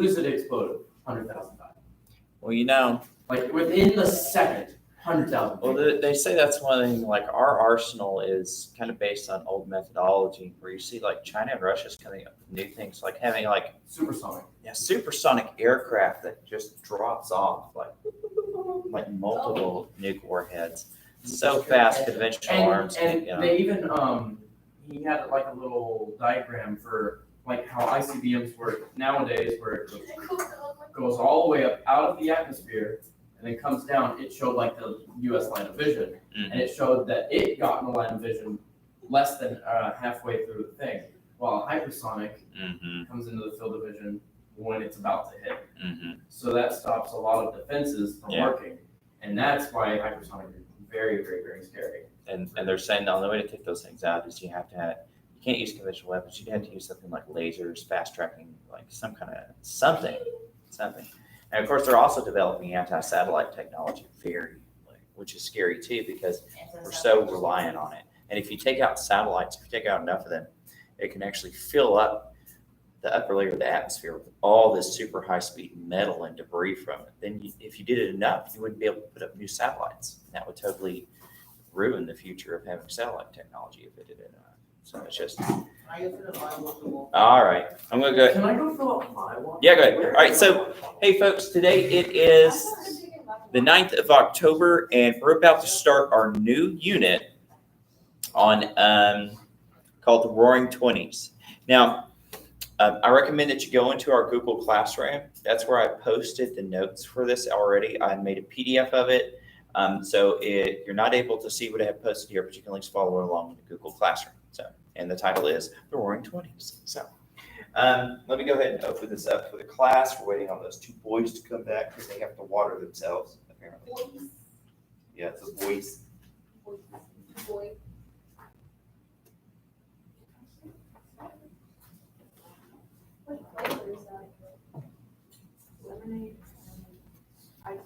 news it exploded, 100,000 died. Well, you know, Like within the second, 100,000. well, they say that's one thing, like our arsenal is kind of based on old methodology where you see like China and Russia's coming up with new things, like having like Supersonic. supersonic aircraft that just drops off like multiple nuke warheads. So fast, conventional arms. And you know. they even he had like a little diagram for like how ICBMs work nowadays, where it goes all the way up out of the atmosphere and then comes down. It showed like the U.S. line of vision, and it showed that it got in the line of vision less than halfway through the thing, while hypersonic comes into the field of vision when it's about to hit. So that stops a lot of defenses from working, and that's why hypersonic is very, very, very scary. And they're saying the only way to take those things out is you can't use conventional weapons. You have to use something like lasers, fast tracking, like some kind of something. And of course, they're also developing anti-satellite technology, which is scary too, because we're so reliant on it. And if you take out satellites, if you take out enough of them, it can actually fill up the upper layer of the atmosphere with all this super high-speed metal and debris from it. Then if you did it enough, you wouldn't be able to put up new satellites. And that would totally ruin the future of having satellite technology if it did it enough. So it's just. All right, I'm gonna go. Can I go fill up my one? Yeah, go ahead. All right, so hey, folks, today it is the 9th of October, and we're about to start our new unit on called the Roaring Twenties. Now, I recommend that you go into our Google Classroom. That's where I posted the notes for this already. I made a PDF of it. So you're not able to see what I have posted here, but you can at least follow along in the Google Classroom. So, and the title is The Roaring Twenties. So let me go ahead and open this up for the class. We're waiting on those two boys to come back because they have to water themselves, apparently. Yeah, it's a boys. Boy. What flavor is that? Lemonade. Ice.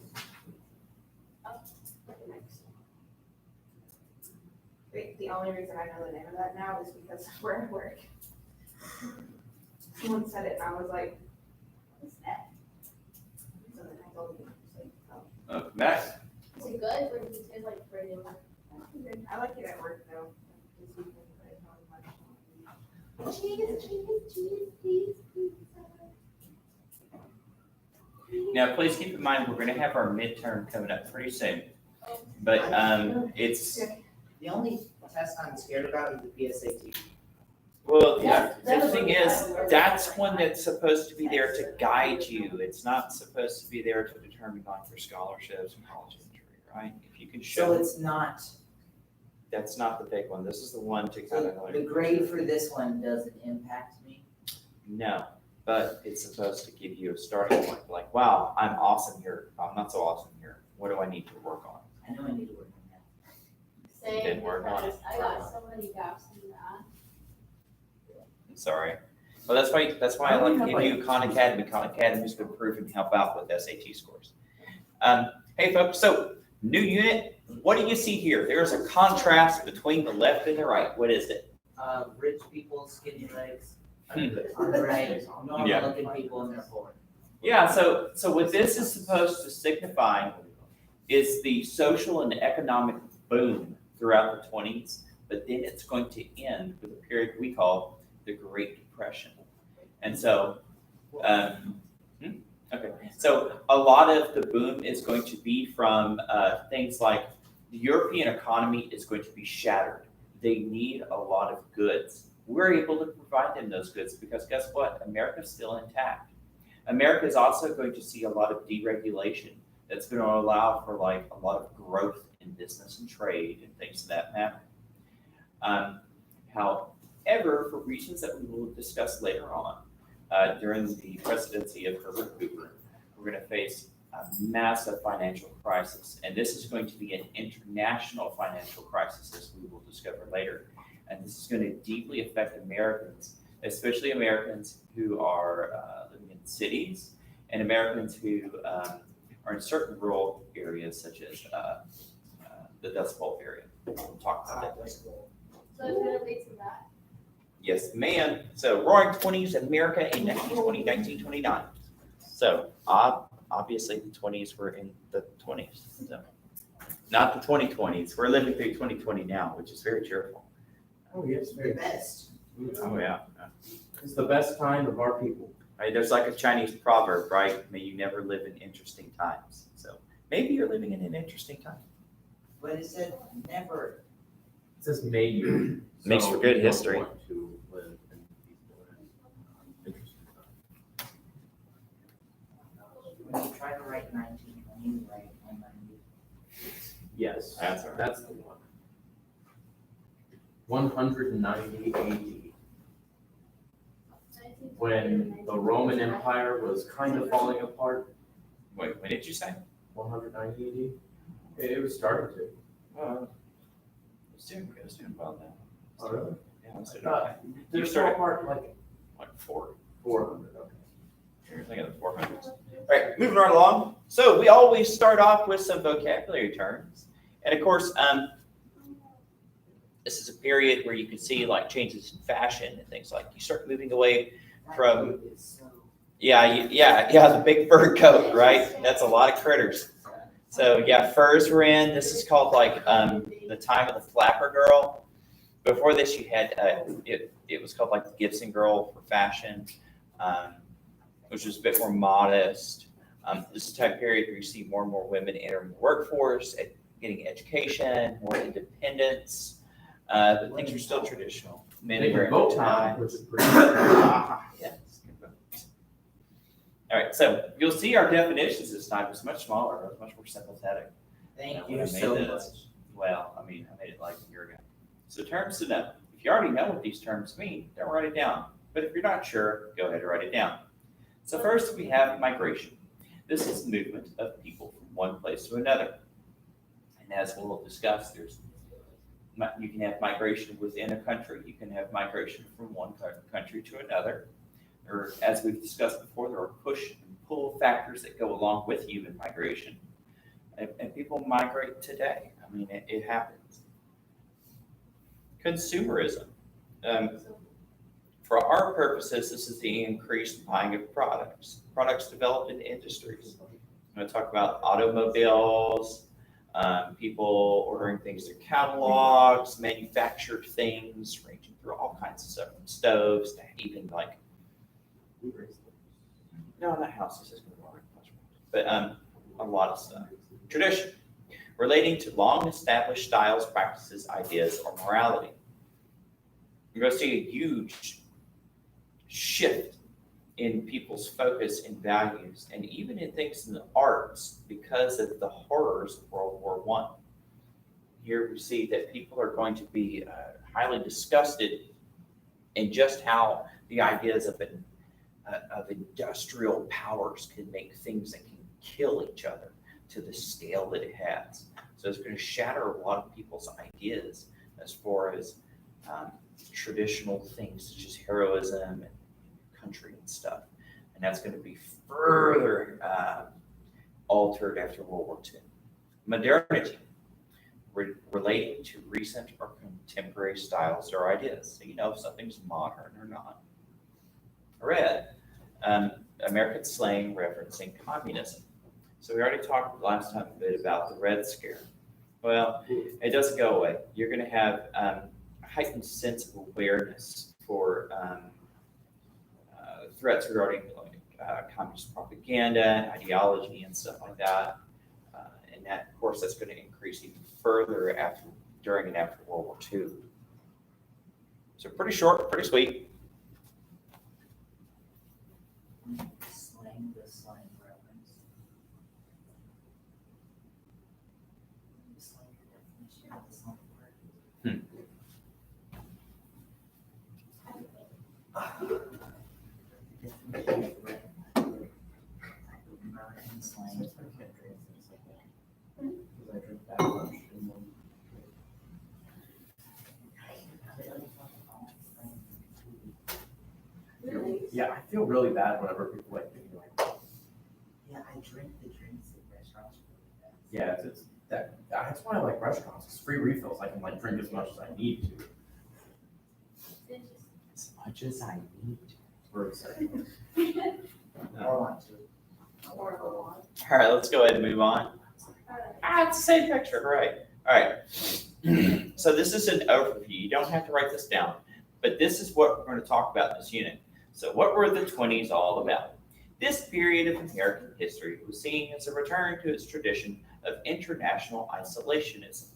The only reason I know the name of that now is because we're at work. Someone said it and I was like, what's that? So then I told him, Welcome back. is it good or does it taste like regular? I like it at work though. Now, please keep in mind, we're going to have our midterm coming up pretty soon. But it's. The only test I'm scared about is the PSAT. Well, yeah, the thing is, that's one that's supposed to be there to guide you. It's not supposed to be there to determine like your scholarships and college entry, right? If you can show. So it's not. That's not the big one. This is the one to kind of So the grade for this one doesn't impact me? No, but it's supposed to give you a starting point. Like, wow, I'm awesome here. I'm not so awesome here. What do I need to work on? I know I need to work on that. Same, Didn't work on because I got so many gaps in that. I'm sorry. Well, that's why I like to give you Khan Academy. Khan Academy's been proven to help out with SAT scores. Hey folks, so new unit. What do you see here? There's a contrast between the left and the right. What is it? Rich people, skinny legs. On the right, normal looking people in their forward. Yeah, so what this is supposed to signify is the social and economic boom throughout the 20s, but then it's going to end with a period we call the Great Depression. And so, so a lot of the boom is going to be from things like the European economy is going to be shattered. They need a lot of goods. We're able to provide them those goods because guess what? America's still intact. America is also going to see a lot of deregulation that's going to allow for like a lot of growth in business and trade and things of that matter. However, for reasons that we will discuss later on, during the presidency of Herbert Hoover, we're going to face a massive financial crisis. And this is going to be an international financial crisis, as we will discover later. And this is going to deeply affect Americans, especially Americans who are living in cities and Americans who are in certain rural areas, such as the Dust Bowl area. We'll talk about that later. So it's gonna lead to that. Yes, ma'am. So Roaring 20s, America in 1920, 1929. So obviously the 20s were in the 20s. So not the 2020s. We're living through 2020 now, which is very cheerful. Oh, yes, The very. best. Oh yeah. It's the best time of our people. Right, there's like a Chinese proverb, right? May you never live in interesting times. So maybe you're living in an interesting time. But it said never. It says may you. Makes for good history. Want to live in peaceful and interesting times. When you try to write 1920, you write 190. Yes, That's all right. that's the one. 190 AD. When the Roman Empire was kind of falling apart. Wait, what did you say? 190 AD. It was starting to. It's doing good. It's doing well now. Oh, really? Yeah, let's do it. Okay. Did You it fall started apart like like 400. 400? Okay. You're thinking of the 400s. All right, moving right along. So we always start off with some vocabulary terms. And of course, this is a period where you can see like changes in fashion and things like you start moving away That From- coat is so. the big fur coat, right? That's a lot of critters. So yeah, furs were in. This is called like the time of the flapper girl. Before this, you had it was called like the Gibson girl for fashion, which was a bit more modest. This is a time period where you see more and more women entering the workforce, getting education, more independence. But things are still traditional. Men They can wearing vote a now, tie. which is pretty. Yes. All right, so you'll see our definitions this time was much smaller, it was much more sympathetic. Thank When I you made so this. much. Well, I mean, I made it like a year ago. So terms to know. If you already know what these terms mean, don't write it down. But if you're not sure, go ahead and write it down. So first we have migration. This is movement of people from one place to another. And as we'll discuss, you can have migration within a country. You can have migration from one country to another. Or as we've discussed before, there are push and pull factors that go along with human migration. And people migrate today. I mean, it happens. Consumerism. For our purposes, this is the increased buying of products developed in industries. I'm going to talk about automobiles, people ordering things through catalogs, manufactured things, ranging through all kinds of stuff, from stoves to even like, no, not houses, it's going to be much more, but a lot of stuff. Tradition, relating to long established styles, practices, ideas, or morality. You're going to see a huge shift in people's focus and values, and even in things in the arts because of the horrors of World War I. Here we see that people are going to be highly disgusted in just how the ideas of industrial powers can make things that can kill each other to the scale that it has. So it's going to shatter a lot of people's ideas as far as traditional things such as heroism and country and stuff. And that's going to be further altered after World War II. Modernity, relating to recent or contemporary styles or ideas. So you know if something's modern or not. Red, American slang referencing communism. So we already talked last time a bit about the Red Scare. Well, it doesn't go away. You're going to have a heightened sense of awareness for threats regarding communist propaganda, ideology, and stuff like that. And that, of course, that's going to increase even further during and after World War II. So pretty short, pretty sweet. The slang reference. The slang definition of the slang word. American slang. Really? Yeah, I feel really bad whenever people like Yeah, I drink the drinks at restaurants. yeah, that's why I like restaurants. It's free refills. I can like drink as much as I need to. As much as I need to. For a second. I want to. All right, let's go ahead and move on. It's the same picture, right? All right. So this is an overview. You don't have to write this down, but this is what we're going to talk about in this unit. So what were the 20s all about? This period of American history was seen as a return to its tradition of international isolationism.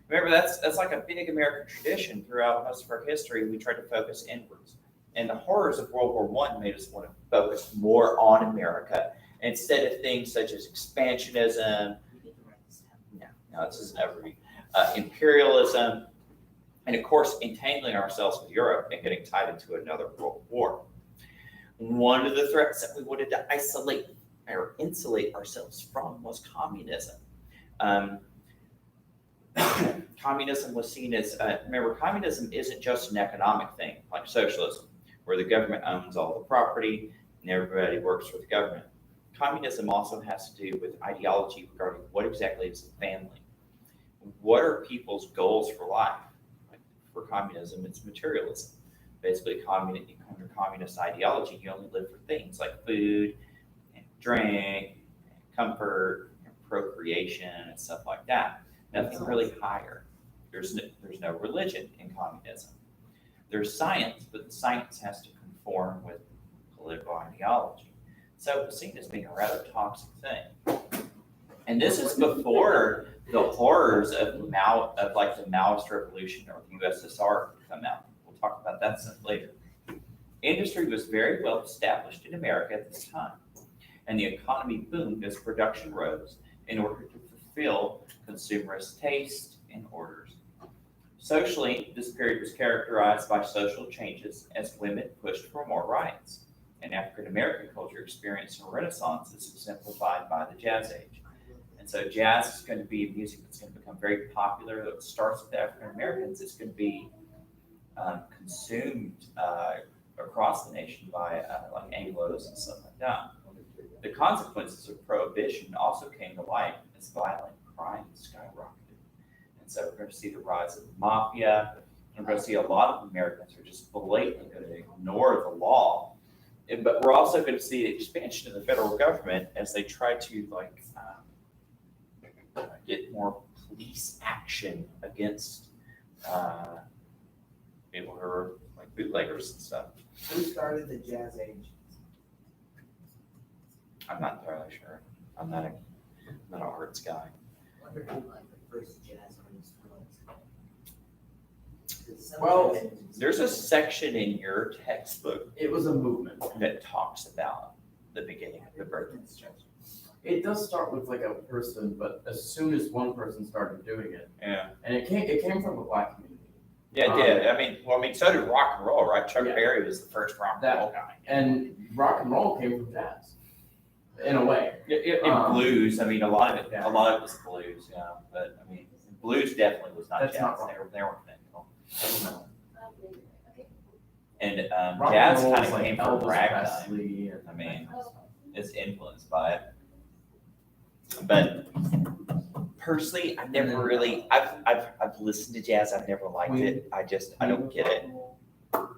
Remember, that's like a big American tradition throughout most of our history. We tried to focus inwards. And the horrors of World War I made us want to focus more on America instead of things such as expansionism. No, this is an overview. Imperialism, and of course, entangling ourselves with Europe and getting tied into another world war. One of the threats that we wanted to isolate or insulate ourselves from was communism. Communism was seen as, remember, communism isn't just an economic thing like socialism, where the government owns all the property and everybody works for the government. Communism also has to do with ideology regarding what exactly is a family. What are people's goals for life? Like for communism, it's materialism. Basically, under communist ideology, you only live for things like food, and drink, and comfort, and procreation, and stuff like that. Nothing really higher. There's no religion in communism. There's science, but the science has to conform with political ideology. So it's seen as being a rather toxic thing. And this is before the horrors of the Maoist revolution or the USSR come out. We'll talk about that some later. Industry was very well established in America at this time, and the economy boomed as production rose in order to fulfill consumerist taste and orders. Socially, this period was characterized by social changes as women pushed for more rights, and African American culture experienced a renaissance as exemplified by the Jazz Age. And so jazz is going to be music that's going to become very popular. That starts with African Americans. It's going to be consumed across the nation by like Anglos and stuff like that. The consequences of prohibition also came to light as violent crime skyrocketed. And so we're going to see the rise of the mafia. And we're going to see a lot of Americans are just blatantly going to ignore the law. But we're also going to see the expansion of the federal government as they try to get more police action against people who are like bootleggers and stuff. Who started the Jazz Age? I'm not entirely sure. I'm not an arts guy. I wonder who like the first jazz artist was. Well, There's a section in your textbook It was a movement. that talks about the beginning of the birth of jazz. It does start with like a person, but as soon as one person started doing it, Yeah. and it came from the Black community. Yeah, it did. I mean, so did rock and roll, right? Chuck Yeah. Berry was the first rock and That- roll guy. And rock and roll came from jazz, in a way. In blues, I mean, a lot of it Yeah. was blues, yeah. But I mean, blues definitely was not That's jazz. not rock. They weren't technical. Okay. And Rock jazz and roll kind is of came like from Elvis ragtime. Presley and I mean, Oh. It's influenced by it. But personally, I've listened to jazz. I've never liked it. I don't get it.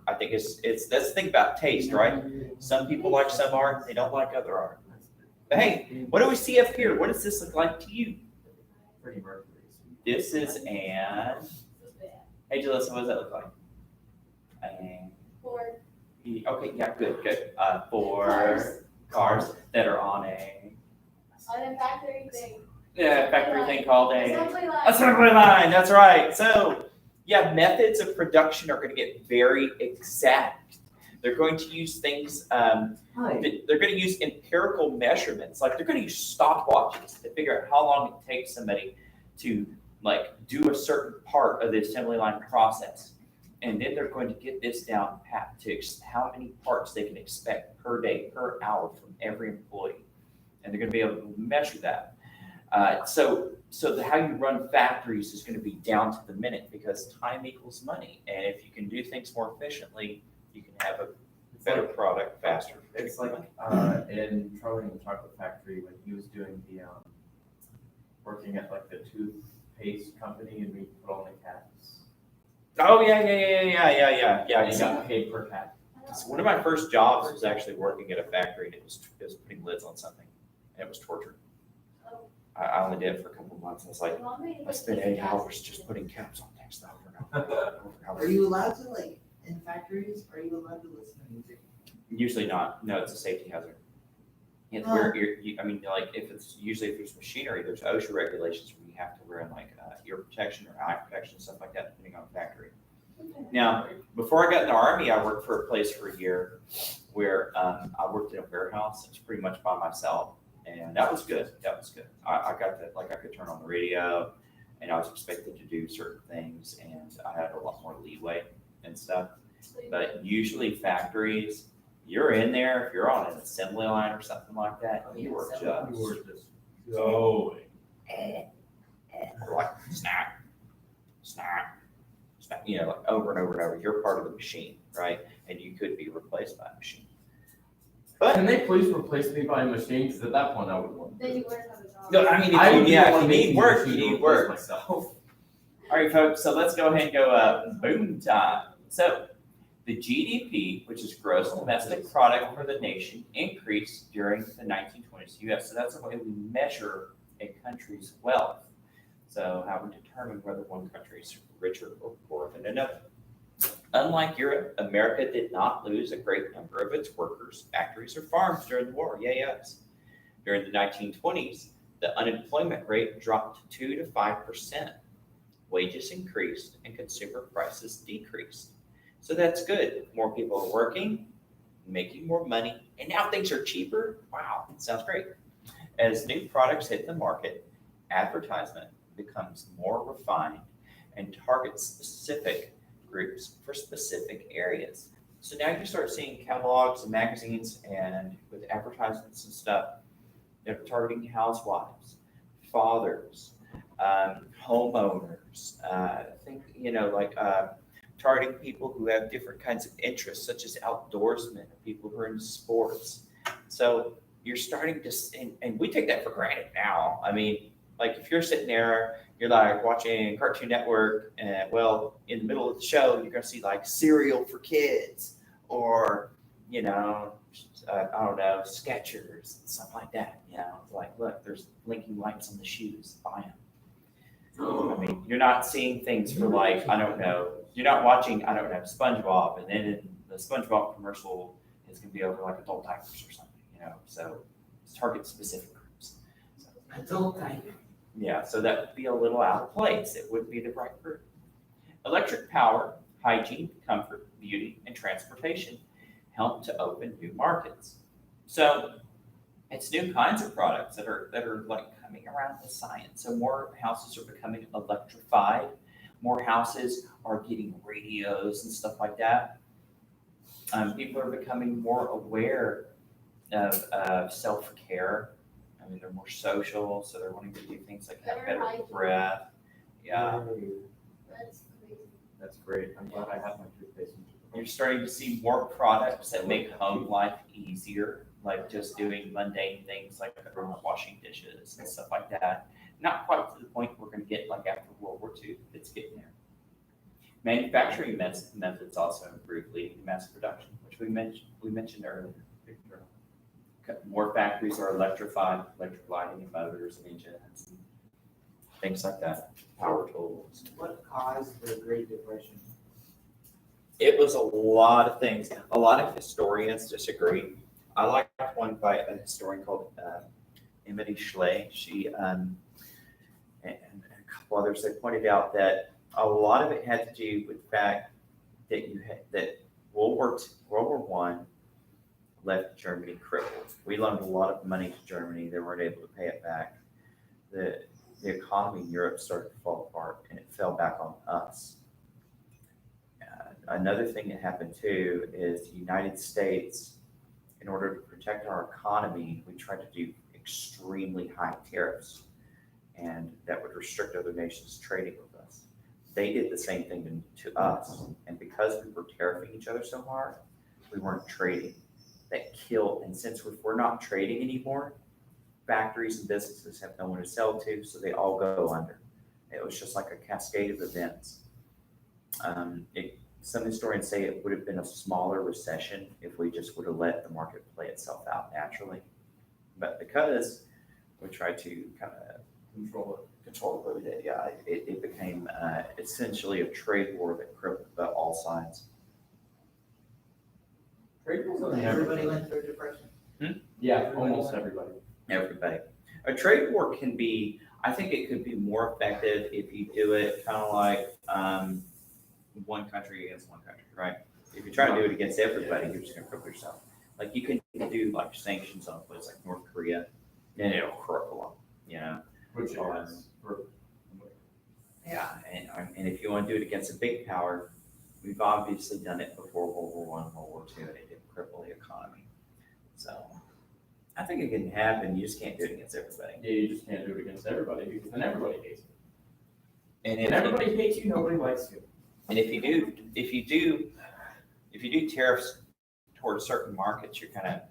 I think it's that's the thing about taste, right? Some people like some art, they don't like other art. But hey, what do we see up here? What does this look like to you? Freddie Mercury. This is an. Hey, Jalissa, what does that look like? Okay, yeah, good. For cars that are on a factory thing. factory thing called a Assembly line. assembly line. That's right. So, yeah, methods of production are going to get very exact. They're going to use things. Hi. They're going to use empirical measurements. Like they're going to use stopwatches to figure out how long it takes somebody to like do a certain part of the assembly line process. And then they're going to get this down pat to how many parts they can expect per day, per hour from every employee. And they're going to be able to measure that. So how you run factories is going to be down to the minute because time equals money. And if you can do things more efficiently, you can have a better product faster. It's like in Charlie and the Chocolate Factory when he was doing the working at like the toothpaste company and we put on the cats. Oh yeah. And he got paid per cat. So one of my first jobs was actually working at a factory, and it was putting lids on something, and it was torture. I only did it for a couple of months. I was like, I spent 8 hours just putting caps on things. Are you allowed to, like, in factories, are you allowed to listen to music? Usually not. No, it's a safety hazard. It's where I mean, like if there's machinery, there's OSHA regulations where you have to wear like ear protection or eye protection, stuff like that, depending on the factory. Now, before I got in the Army, I worked for a place for a year where I worked in a warehouse. It was pretty much by myself, and that was good. That was good. I got that, like I could turn on the radio, and I was expected to do certain things, and I had a lot more leeway and stuff. But usually factories, you're in there, if you're on an assembly line or something like that, you are just going. Like snap, snap, snap, you know, like over and over and over. You're part of the machine, right? And you could be replaced by a machine. But Can they please replace me by a machine? Because at that point I would want. Then you wouldn't have a job. no, I mean, I would be the if one you making need the work, machine you to need replace work. myself. All right, folks, so let's go ahead and go boom time. So the GDP, which is gross domestic product for the nation, increased during the 1920s US. So that's the way we measure a country's wealth. So how we determine whether one country is richer or poorer than another. Unlike Europe, America did not lose a great number of its workers, factories, or farms during the war. Yes. During the 1920s, the unemployment rate dropped to 2 to 5%. Wages increased and consumer prices decreased. So that's good. More people are working, making more money, and now things are cheaper. Wow, sounds great. As new products hit the market, advertisement becomes more refined and targets specific groups for specific areas. So now you start seeing catalogs and magazines and with advertisements and stuff, they're targeting housewives, fathers, homeowners, targeting people who have different kinds of interests, such as outdoorsmen, people who are into sports. So you're starting to, and we take that for granted now. I mean, like if you're sitting there, you're like watching Cartoon Network, and well, in the middle of the show, you're going to see like cereal for kids, or I don't know, Skechers, stuff like that. It's like, look, there's blinking lights on the shoes, buy them. I mean, you're not seeing things for like, I don't know, you're not watching, I don't know, SpongeBob, and then in the SpongeBob commercial is going to be over like adult diapers or something, so it's target specific groups. So, Adult diaper. yeah, so that would be a little out of place. It wouldn't be the right group. Electric power, hygiene, comfort, beauty, and transportation help to open new markets. So it's new kinds of products that are like coming around with science. So more houses are becoming electrified. More houses are getting radios and stuff like that. People are becoming more aware of self-care. I mean, they're more social, so they're wanting to do things like have better breath. Yeah. That's crazy. That's great. I'm glad I have my toothpaste. You're starting to see more products that make home life easier, like just doing mundane things like washing dishes and stuff like that. Not quite to the point we're going to get like after World War II. It's getting there. Manufacturing methods also improved, leading to mass production, which we mentioned earlier. More factories are electrified, electric lighting and motors, engines, things like that. Power tools. What caused the Great Depression? It was a lot of things. A lot of historians disagree. I like one by a historian called Emily Schley. She and a couple others, they pointed out that a lot of it had to do with the fact that World War I left Germany crippled. We loaned a lot of money to Germany. They weren't able to pay it back. The economy in Europe started to fall apart, and it fell back on us. Another thing that happened too is the United States, in order to protect our economy, we tried to do extremely high tariffs, and that would restrict other nations trading with us. They did the same thing to us, and because we were tariffing each other so hard, we weren't trading. That killed, and since we're not trading anymore, factories and businesses have no one to sell to, so they all go under. It was just like a cascade of events. Some historians say it would have been a smaller recession if we just would have let the market play itself out naturally. But because we tried to kind of Control control it. Yeah, it became essentially a trade war that crippled all sides. Trade rules are Everybody went through a depression. Yeah, almost everybody. Everybody. A trade war can be, I think it could be more effective if you do it kind of like one country against one country, right? If you try to do it against everybody, you're just gonna cripple yourself. Like you can do like sanctions on a place like North Korea, and it'll cripple them, Which Or- is for Yeah, and if you want to do it against a big power, we've obviously done it before World War I, World War II, and it did cripple the economy. So I think it can happen. You just can't do it against everybody. yeah, you just can't do it against everybody because then everybody hates you. And If everybody hates you, nobody likes you. And if you do tariffs towards certain markets, you can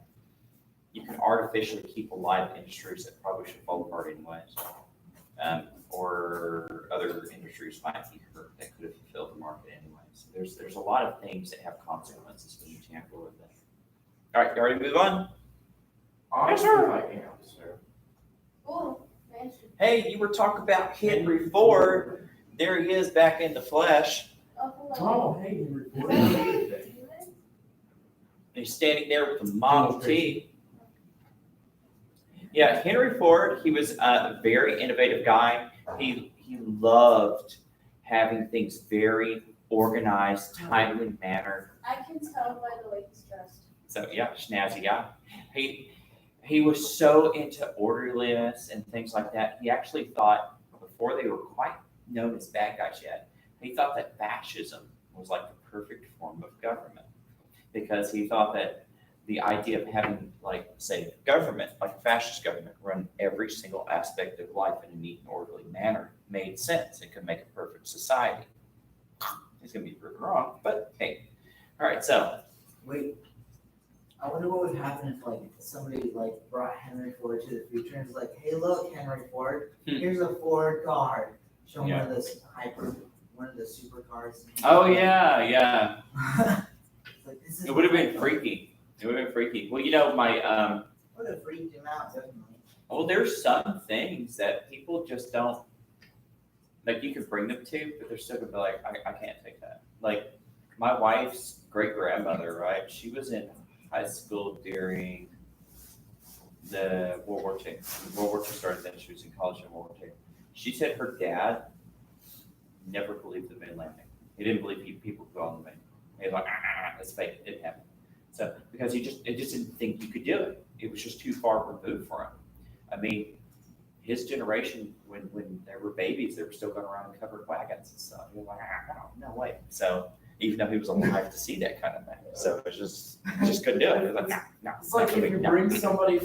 artificially keep alive industries that probably should fall apart anyways. Or other industries might be hurt that could have fulfilled the market anyways. There's a lot of things that have consequences when you tamper with them. All right, you ready to move on? Honestly, I am, sir. Cool, mansion. Hey, you were talking about Henry Ford. There he is back in the flesh. Oh, hello. Oh, hey, you Is recording that me you? today. He's standing there with the Model T. Yeah, Henry Ford, he was a very innovative guy. He loved having things very organized, timely manner. I can tell by the way he's dressed. So yeah, snazzy guy. He was so into orderliness and things like that. He actually thought, before they were quite known as bad guys yet, he thought that fascism was like the perfect form of government, because he thought that the idea of having, like, say, government, like a fascist government, run every single aspect of life in a neat and orderly manner made sense. It could make a perfect society. He's gonna be proven wrong, but hey. All right, so Wait, I wonder what would happen if like somebody like brought Henry Ford to the future and was like, hey, look, Henry Ford, here's a Ford car. Show him one of the supercars. oh yeah. It's like, this is It would have been my- freaky. It would have been freaky. Well, you know, my Would have freaked him out, definitely. well, there's some things that people just don't, like, you could bring them to, but they're still gonna be like, I can't take that. Like, my wife's great grandmother, right? She was in high school during the World War II. World War II started then. She was in college in World War II. She said her dad never believed the moon landing. He didn't believe people could go on the moon. He was like, that's fake. It didn't happen. So because he just didn't think you could do it. It was just too far removed for him. I mean, his generation, when they were babies, they were still going around in covered wagons and stuff. He was like, no way. So even though he was alive to see that kind of thing, so it just couldn't do it. He was like, no. It's like if you no. bring somebody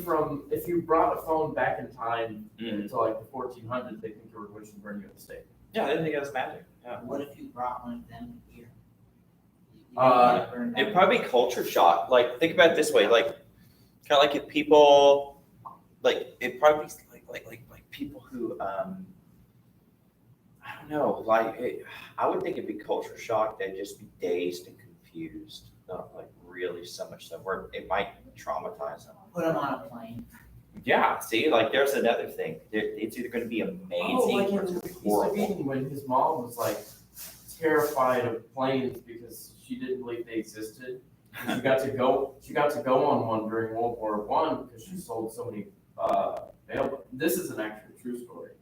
if you brought a phone back in time Mhm. to like the 1400s, they think you were wishing to burn you at the stake. Yeah, I didn't think it was magic. Yeah. What if you brought one of them here? It'd probably be culture shock. Like, think about it this way, like, kind of like if people, like, it'd probably be like people who, I don't know, I would think it'd be culture shock. They'd just be dazed and confused, not like really so much so, where it might traumatize them. Put them on a plane. Yeah, see, like, there's another thing. It's either going to be amazing like or it's in going to be East horrible. Eden when his mom was like terrified of planes because she didn't believe they existed. And she got to go on one during World War I because she sold so many mail. This is an actual true story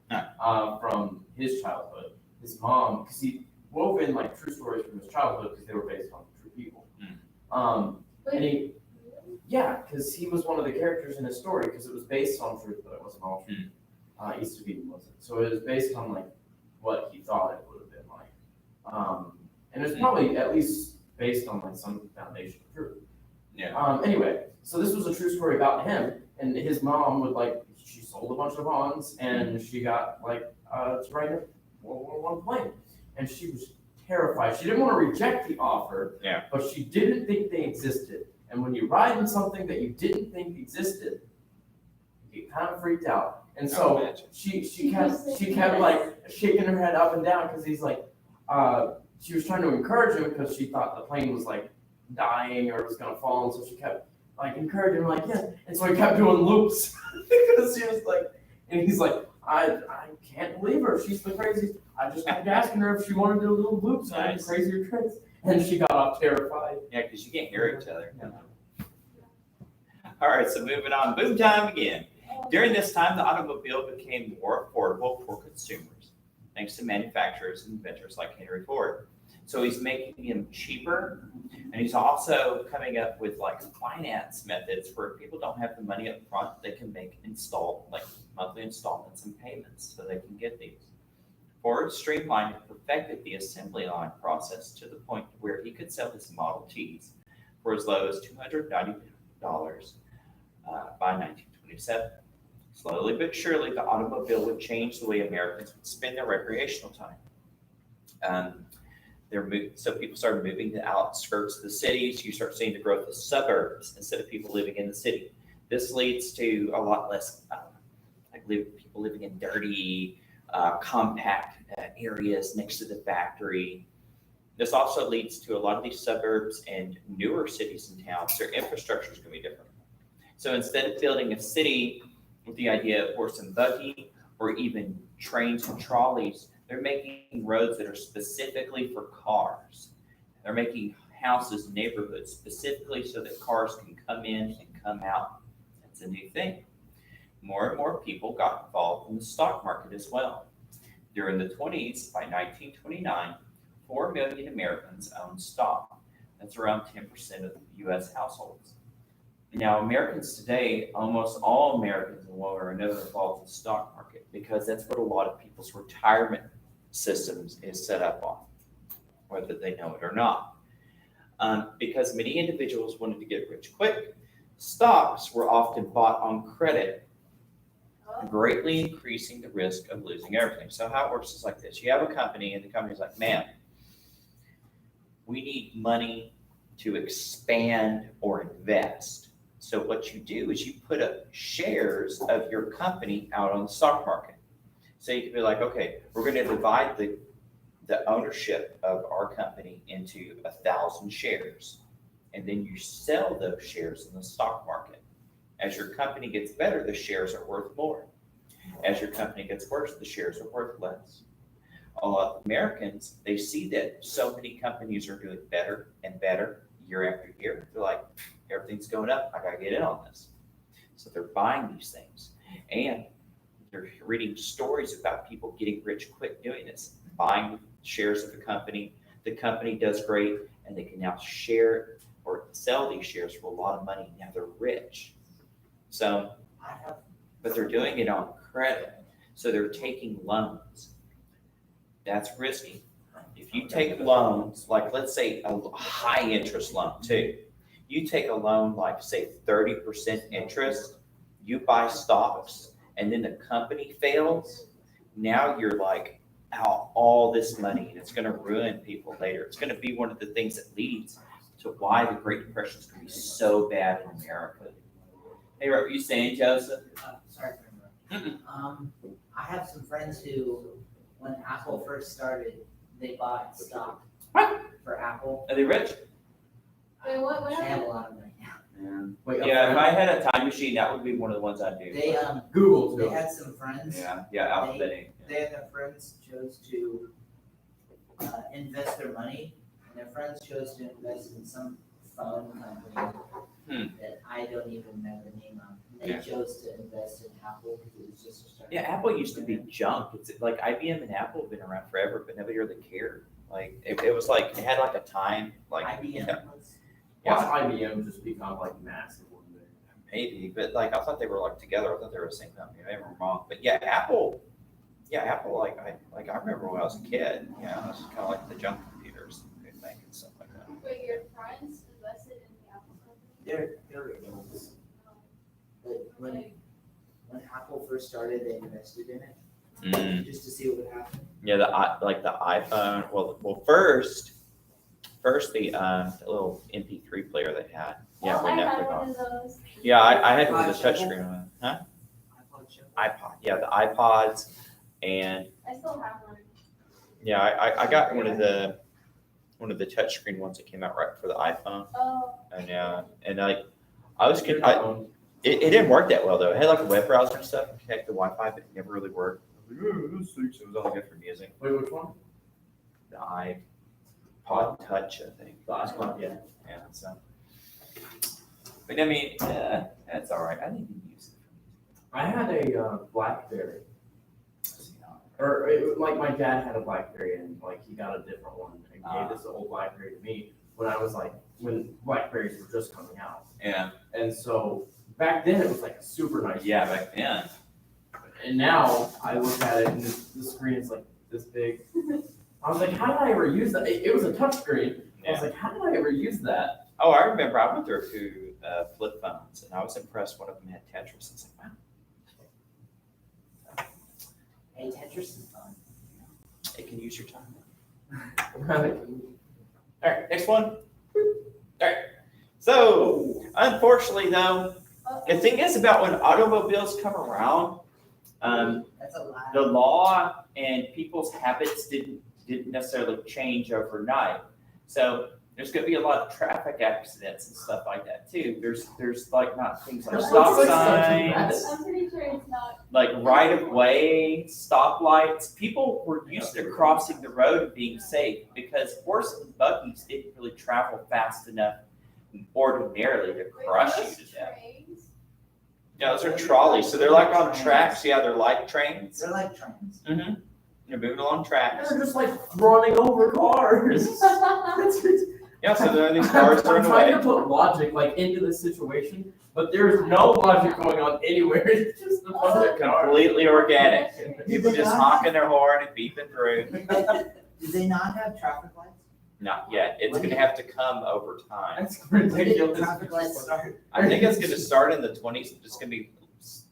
from his childhood. His mom, because he wove in like true stories from his childhood because they were based on true people. And he, yeah, because he was one of the characters in his story because it was based on truth, but it wasn't all true. East of Eden wasn't. So it was based on like what he thought it would have been like. And it's probably at least based on like some foundation of truth. Yeah. Anyway, so this was a true story about him, and his mom would like, she sold a bunch of bonds, and she got like to write a World War I plane, and she was terrified. She didn't want to reject the offer, but she didn't think they existed. And when you ride in something that you didn't think existed, you get kind of freaked out. And so she kept like shaking her head up and down because he's like, she was trying to encourage him because she thought the plane was like dying or it was gonna fall, and so she kept like encouraging him, like, yeah. And so he kept doing loops because he was like, And he's like, I can't believe her. She's the craziest. I just kept asking her if she wanted to do a little loops and Nice. crazier tricks. And she got all terrified. Yeah, because you can't hear each other. All right, so moving on. Boom time again. During this time, the automobile became more affordable for consumers, thanks to manufacturers and inventors like Henry Ford. So he's making them cheaper, and he's also coming up with like finance methods where people don't have the money up front, they can make monthly installments and payments so they can get these. Ford streamlined and perfected the assembly line process to the point where he could sell his Model Ts for as low as $290 by 1927. Slowly but surely, the automobile would change the way Americans would spend their recreational time. So people started moving to the outskirts of the cities. You start seeing the growth of suburbs instead of people living in the city. This leads to a lot less people living in dirty, compact areas next to the factory. This also leads to a lot of these suburbs and newer cities and towns. Their infrastructure is going to be different. So instead of building a city with the idea of horse and buggy or even trains and trolleys, they're making roads that are specifically for cars. They're making houses, neighborhoods specifically so that cars can come in and come out. That's a new thing. More and more people got involved in the stock market as well. During the 20s, by 1929, 4 million Americans owned stock. That's around 10% of the U.S. households. Now, Americans today, almost all Americans in one way or another are involved in the stock market because that's what a lot of people's retirement systems is set up on, whether they know it or not. Because many individuals wanted to get rich quick, stocks were often bought on credit, greatly increasing the risk of losing everything. So how it works is like this. You have a company, and the company's like, man, we need money to expand or invest. So what you do is you put up shares of your company out on the stock market. So you can be like, okay, we're going to divide the ownership of our company into 1,000 shares. And then you sell those shares in the stock market. As your company gets better, the shares are worth more. As your company gets worse, the shares are worth less. A lot of Americans, they see that so many companies are doing better and better year after year. They're like, everything's going up. I got to get in on this. So they're buying these things. And they're reading stories about people getting rich quick doing this, buying shares of the company. The company does great, and they can now share or sell these shares for a lot of money. Now they're rich. So, but they're doing it on credit. So they're taking loans. That's risky. If you take loans, like let's say a high interest loan too, you take a loan like say 30% interest, you buy stocks, and then the company fails, now you're like out all this money, and it's going to ruin people later. It's going to be one of the things that leads to why the Great Depression is going to be so bad in America. Hey, what were you saying, Joseph? Sorry for interrupting. I have some friends who, when Apple first started, they bought stock for Apple. Are they rich? Wait, what They have a happened? lot of money now. Wait, Yeah, if I had a time machine, that would be one of the ones I'd do. They Google they too. had some friends. Yeah, alphabetic. They and their friends chose to invest their money, and their friends chose to invest in some phone company that I don't even know the name of. They Yeah. chose to invest in Apple because it was just a start. Yeah, Apple used to be junk. It's like IBM and Apple have been around forever, but nobody really cared. Like it was like it had like a time, like IBM. yeah, Watch yeah, IBM just become like massive one day. maybe, but like I thought they were like together. I thought they were the same company. Maybe I'm wrong, but yeah, Apple. Like I remember when I was a kid. Yeah, it was kind of like the junk computers they make and stuff like that. Wait, your friends invested in the Apple company? They're adults. But when Apple first started, they invested in it just to see what would happen. Yeah, the iPhone. Well, first the little MP3 player they had. Yeah, Oh, when I that had took one off. of those. Yeah, I had one with a iPod touchscreen on it. Huh? iPod show. iPod. Yeah, the iPods, and I still have one. yeah, I got one of the touchscreen ones that came out right for the iPhone, Oh, and I was Your I, phone. It didn't work that well though. It had like a web browser and stuff, and connect the Wi-Fi, but it never really worked. I was like, oh, this sucks. It was only good for music. Wait, which one? The iPod Touch, I think. The iPod, yeah. Yeah, so. But I mean, that's all right. I think you use it. I had a Blackberry. Like my dad had a Blackberry and like he got a different one and gave this old Blackberry to me when Blackberries were just coming out. Yeah. And so back then it was like a super nice. Yeah, back then. And now I look at it and the screen is like this big. I was like, how did I ever use that? It was a touch screen. I was like, how did I ever use that? Oh, I remember I went through a few flip phones, and I was impressed one of them had Tetris. I was like, wow. Hey, Tetris is fun. It can use your time. All right, next one. All right. So, unfortunately, though, the thing is about when automobiles come around, That's a lot. the law and people's habits didn't necessarily change overnight. So there's going to be a lot of traffic accidents and stuff like that too. There's like not things like stop signs, I'm pretty sure it's not. like right of way, stoplights. People were used to crossing the road and being safe because horses and buggies didn't really travel fast enough ordinarily to crush you to death. Yeah, those are trolleys. So they're like on tracks. Yeah, they're like trains. They're like trains. Mm-hmm. They're moving along tracks. They're just like running over cars. Yeah, so there are these cars I'm turned trying away. to put logic like into the situation, but there's no logic going on anywhere. It's just a bunch of cars. Completely organic. People just honking their horn and beeping through. Do they not have traffic lights? Not yet. It's going to have to come over time. That's When did ridiculous. traffic lights start? I think it's going to start in the 20s. It's going to be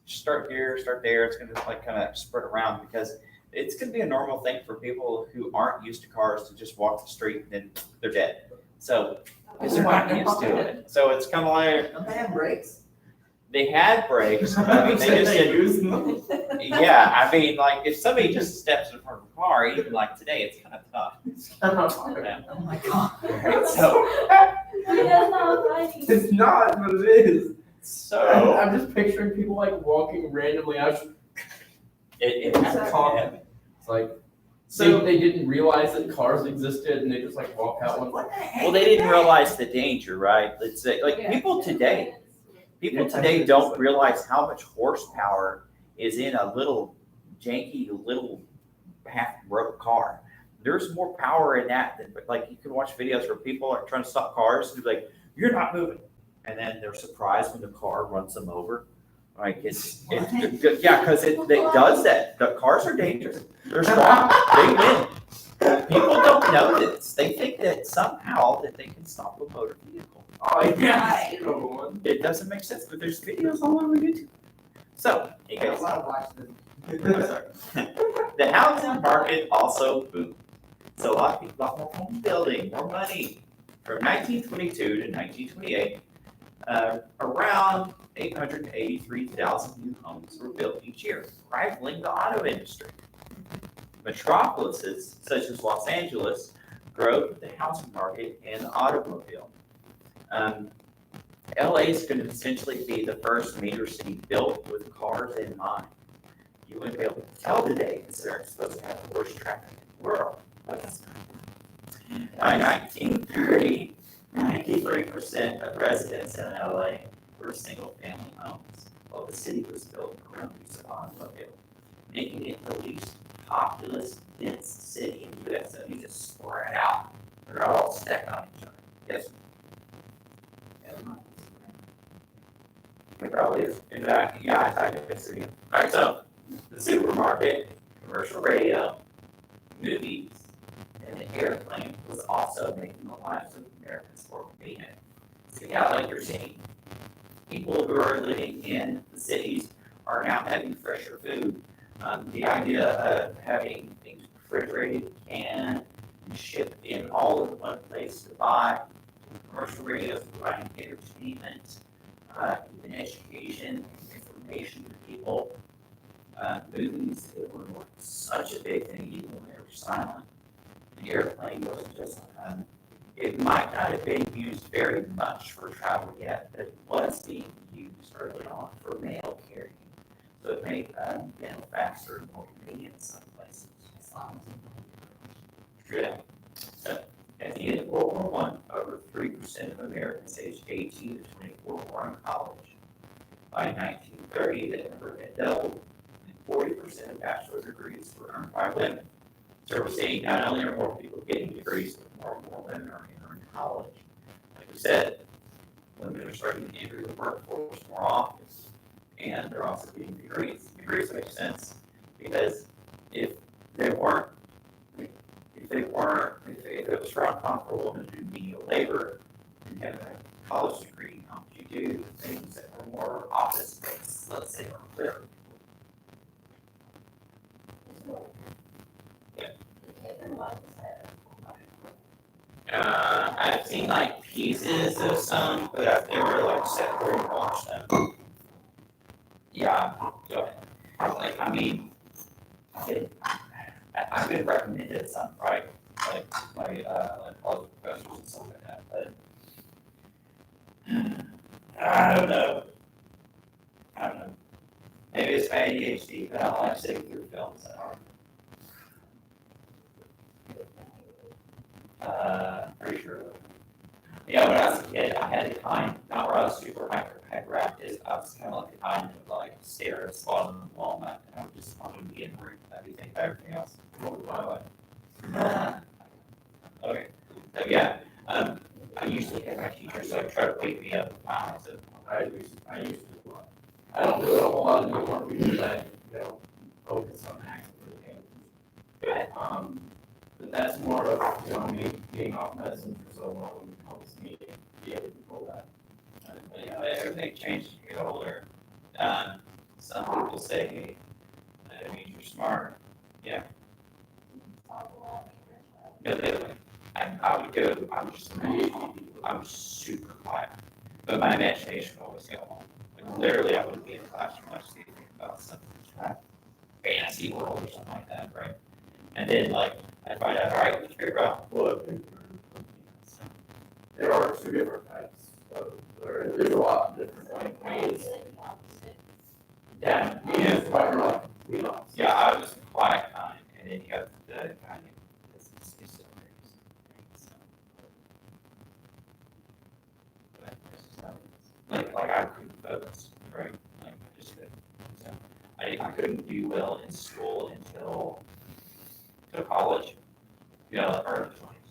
start here, start there. It's going to like kind of spread around because it's going to be a normal thing for people who aren't used to cars to just walk the street and then they're dead. So they're not used to it. So it's kind of like Don't they have brakes? they had brakes, but they just didn't. use them. Yeah, I mean, like if somebody just steps in front of a car, even like today, it's kind of tough. Yeah. Oh my god. Right, so, That's not funny. It's not, but it is. so I'm just picturing people like walking randomly out. it has to happen. It's like So they didn't realize that cars existed and they just like walk out one. What the heck? well, they didn't realize the danger, right? Let's say, like people today don't realize how much horsepower is in a little janky little half-broke car. There's more power in that than like you can watch videos where people are trying to stop cars and be like, "You're not moving," and then they're surprised when the car runs them over. Like it's yeah, because it does that. The cars are dangerous. They're strong. They win. People don't know this. They think that somehow that they can stop a motor vehicle. Oh yeah. It doesn't make sense, but there's videos all over YouTube. So, I anyways, want to watch this. the housing market also boomed. So a lot of people got more home building, more money. From 1922 to 1928, around 883,000 new homes were built each year, rivaling the auto industry. Metropolises such as Los Angeles drove the housing market and the automobile. LA is going to essentially be the first major city built with cars in mind. You wouldn't be able to tell today because they're supposed to have the worst traffic in the world. But that's not. By 1930, 93% of residents in LA were single-family homes, while the city was built around the use of automobile, making it the least populous, dense city in the U.S. So you just spread out. They're all stacked on each other. Yes. It probably is. In fact, yeah, I can see. All right, so the supermarket, commercial radio, movies, and the airplane was also making the lives of Americans more convenient. See how, like you're seeing, people who are living in the cities are now having fresher food. The idea of having things refrigerated and shipped in all in one place to buy, commercial radios providing entertainment, even education, information to people. Movies were such a big thing even when they were silent. The airplane was just, it might not have been used very much for travel yet, but it was being used used early on for mail carrying. So it made mail faster and more convenient in some places. True. So at the end of World War One, over 3% of Americans aged 18 to 24 were in college. By 1930, that number had doubled, and 40% of bachelor degrees were earned by women. So we're seeing not only are more people getting degrees, but more and more women are entering college. Like we said, women are starting to enter the workforce more often, and they're also getting degrees. Degrees make sense because if they weren't, if it was frowned upon for a woman to do menial labor and have a college degree, how would you do things that were more office-based, let's say, or clerical? I've seen like pieces of some, but I've never like sat there and watched them. Yeah, go ahead. Like, I mean, I've been recommended some, right? Like college professors and stuff like that, but I don't know. Maybe it's my ADHD, but I don't like sitting through films that are. Pretty sure. Yeah, when I was a kid, I had the kind, not where I was super hyperactive, I was kind of like the kind of like stare at a spot on the wall, and I would just want to be in the room, that'd be think everything else. What was my life? Okay, so yeah, I usually get my teachers like try to wake me up. So I used to. I don't do it a whole lot anymore because I, focus on acting. But that's more of, me being off medicine for so long helps me be able to control that. But, everything changes as you get older. Some people say, hey, that means you're smart. Yeah. No, I would go, I was super quiet. But my imagination always go on. Like, literally, I would be in the classroom, I was thinking about some fantasy world or something like that, right? And then, like, I'd find out, all right, let's figure out what. There are two different types. There's a lot of different ways. Yeah, yeah, I was quiet kind, and then you got the kind of, it's so crazy. Like I couldn't focus, right? Like I just couldn't. So I couldn't do well in school until college. Like early 20s,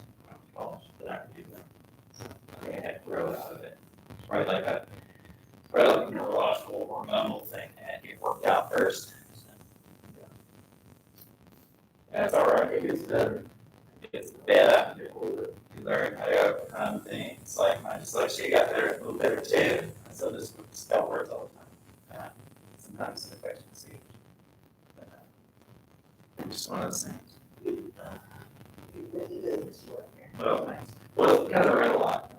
college, that I could do that. So I think I had to grow out of it. Right, like a neurological hormonal thing that had to get worked out first. So, that's all right. It gets better. You learn how to overcome things. Like my dyslexia got better, a little better too. So this spell words all the time. Sometimes it affects my speech. Just one of those things. Well, thanks. Well, because I read a lot,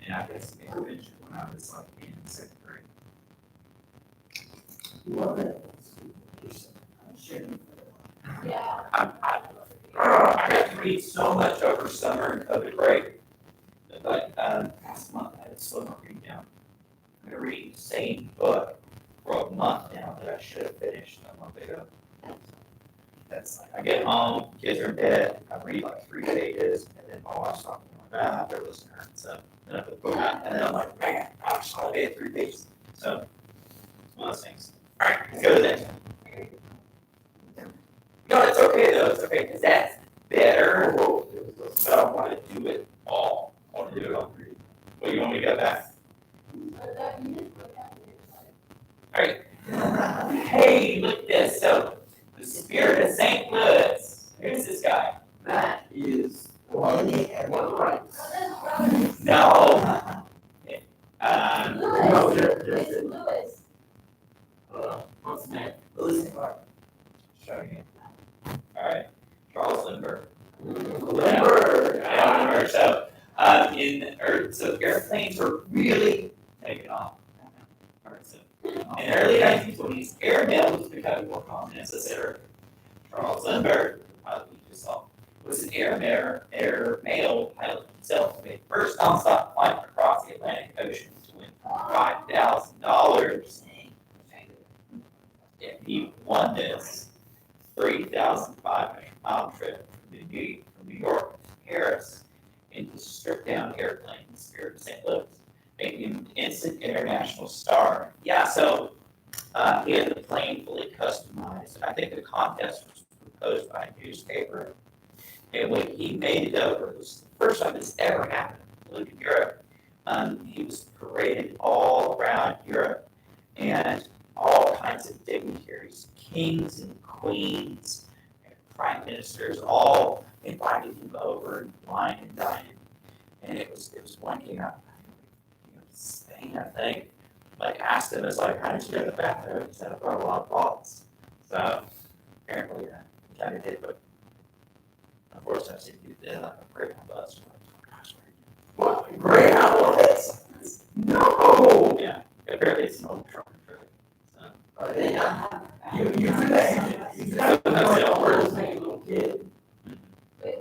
and I got some intervention when I was like in second grade. Love it. Yeah. I got to read so much over summer and COVID break. Like, last month I had to slow my reading down. I'm gonna read the same book for a month now that I should have finished a month ago. That's like, I get home, kids are in bed, I read like 3 pages, and then my wife's talking, I'm like, I better listen to her. So then I put the book out, and then I'm like, man, I just want to get 3 pages. So it's one of those things. All right, let's go to the next one. No, it's okay though, it's okay, because that's better, but I want to do it all. I want to do it all 3. What do you want me to go back? All right. Hey, look at this. So, the spirit of St. Louis. Who's this guy? That is one right. No. Lewis. What's his name? Lewis Clark. Show you. All right. Charles Lindbergh. Lindbergh. So airplanes were really taking off. In the early 1920s, airmail was becoming more common as this era. Charles Lindbergh, the pilot we just saw, was an airmail pilot himself, who made the first nonstop flight across the Atlantic Ocean to win $5,000 if he won this 3,500-mile trip from New York to Paris in his stripped-down airplane in the spirit of St. Louis, making him an instant international star. Yeah, so he had the plane fully customized. I think the contest was proposed by a newspaper. And when he made it over, it was the first time this ever happened. Look at Europe. He was paraded all around Europe, and all kinds of dignitaries, kings and queens, and prime ministers, all invited him over and wine and dine. And it was one king out of Spain, I think, like asked him, "Is like, how did you go to the bathroom?" He said, "I brought a lot of bottles." So apparently, he kind of did, but of course, I said, "You did like a great bus." What? Greyhound bus? No. Yeah, apparently it's an old truck. Oh, they don't have. Wait,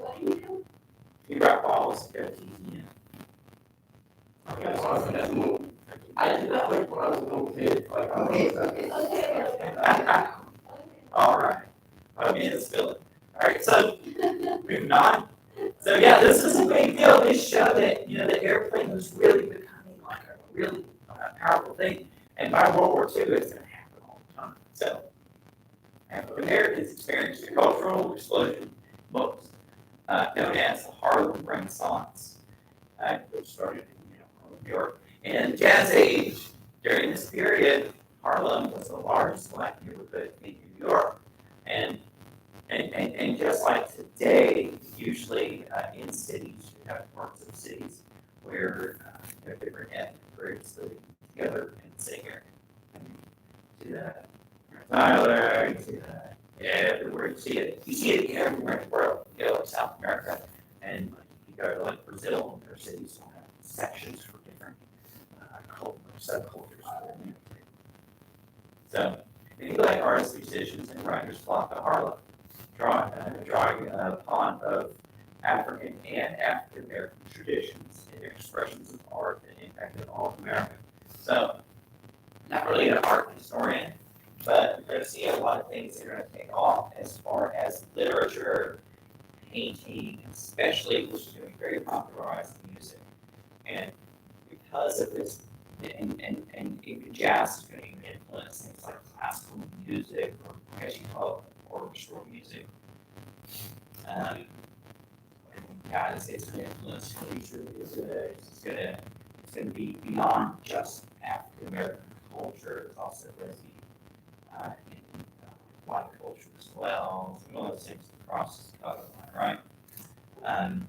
what do you do? You brought bottles to go to I did that like when I was a little kid. Like, Okay. All right. I mean, it's good. All right, so moving on. So yeah, this is a big deal. This showed that, the airplane was really becoming like a really powerful thing. And by World War II, it's going to happen all the time. So African Americans experienced a cultural explosion, most known as the Harlem Renaissance, which started in New York. And the Jazz Age, during this period, Harlem was the largest black neighborhood in New York. And just like today, usually in cities, you have parts of cities where you have different ethnic groups living together in the same area. See that? Tyler, you see that everywhere. You see it everywhere in the world. You go like South America, and you go to like Brazil, their cities will have sections for different subcultures. So, like artists, musicians, and writers flock to Harlem, drawing upon both African and African American traditions and expressions of art that impacted all of America. So, not really an art historian, but we're going to see a lot of things that are going to take off as far as literature, painting, especially, which is going to be very popularized music. And because of this, and even jazz is going to influence things like classical music, or as you call it, orchestral music. Guys, it's going to influence future music. It's going to be beyond just African American culture. It's also going to be in white culture as well. Some of those things across the color line, right?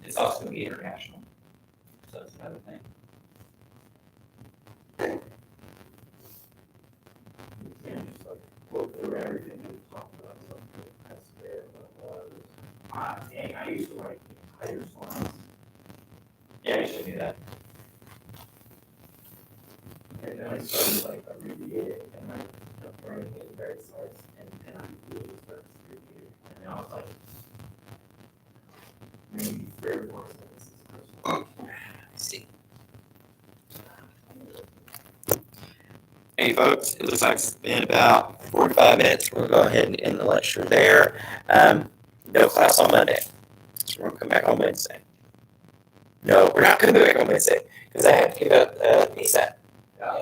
It's also going to be international. So that's another thing. You can't just like go through everything and talk about something that's there, but Dang, I used to write entire songs. Yeah, you should do that. and then I started like abbreviating it, and I kept writing it very starts, and then I really started to abbreviate it, and then I was like, maybe 3 or 4 sentences per song. See. Hey folks, it looks like it's been about 45 minutes. We'll go ahead and end the lecture there. No class on Monday. So we're going to come back on Wednesday. No, we're not going to come back on Wednesday because I have to give up PSAT.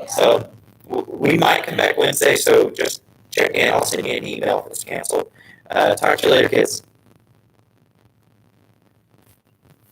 So we might come back Wednesday, so just check in. I'll send you an email if it's canceled. Talk to you later, kids.